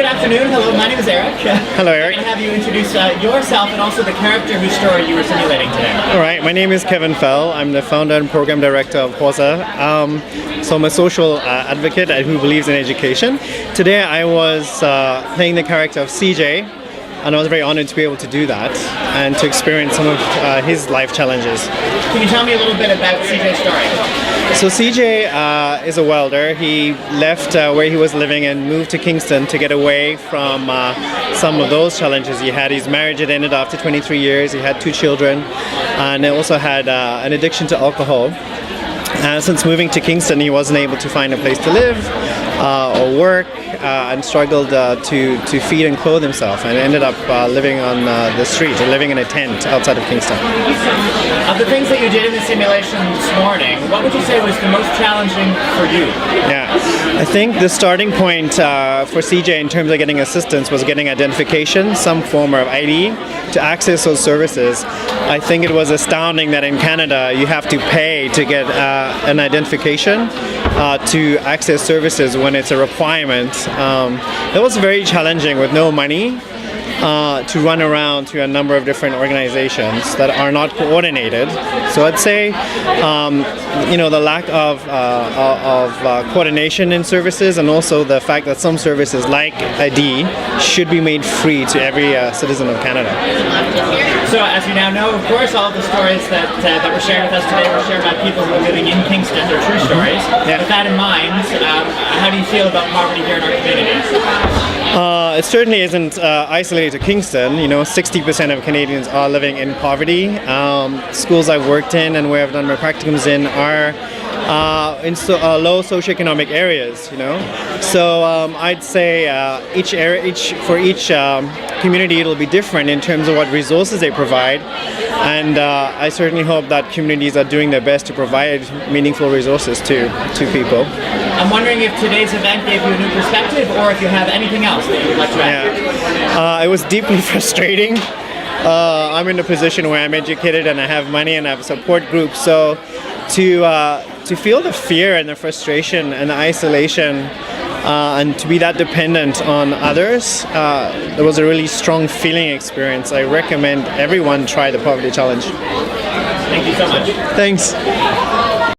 afternoon. Hello, my name is Eric. Hello, Eric. I'm going to have you introduce yourself and also the character whose story you were simulating today. All right, my name is Kevin Fell. I'm the founder and program director of HOSA. So I'm a social advocate who believes in education. Today I was playing the character of CJ, and I was very honored to be able to do that and to experience some of his life challenges. Can you tell me a little bit about CJ's story? So CJ is a welder. He left where he was living and moved to Kingston to get away from some of those challenges he had. His marriage had ended after 23 years. He had 2 children and he also had an addiction to alcohol. Since moving to Kingston, he wasn't able to find a place to live or work and struggled to feed and clothe himself, and ended up living on the street, or living in a tent outside of Kingston. Of the things that you did in the simulation this morning, what would you say was the most challenging for you? Yeah, I think the starting point for CJ in terms of getting assistance was getting identification, some form of ID, to access those services. I think it was astounding that in Canada you have to pay to get an identification to access services when it's a requirement. It was very challenging with no money to run around to a number of different organizations that are not coordinated. So I'd say, the lack of coordination in services, and also the fact that some services like ID should be made free to every citizen of Canada. So as you now know, of course, all of the stories that were shared with us today were shared by people who are living in Kingston. They're true stories. Yeah. With that in mind, how do you feel about poverty here in our community? It certainly isn't isolated to Kingston. 60% of Canadians are living in poverty. Schools I've worked in and where I've done my practicums in are in low socioeconomic areas. So I'd say for each community it'll be different in terms of what resources they provide, and I certainly hope that communities are doing their best to provide meaningful resources to people. I'm wondering if today's event gave you a new perspective, or if you have anything else that you would like to add. It was deeply frustrating. I'm in a position where I'm educated and I have money and I have a support group, so to feel the fear and the frustration and the isolation and to be that dependent on others, it was a really strong feeling experience. I recommend everyone try the Poverty Challenge. Thank you so much. Thanks.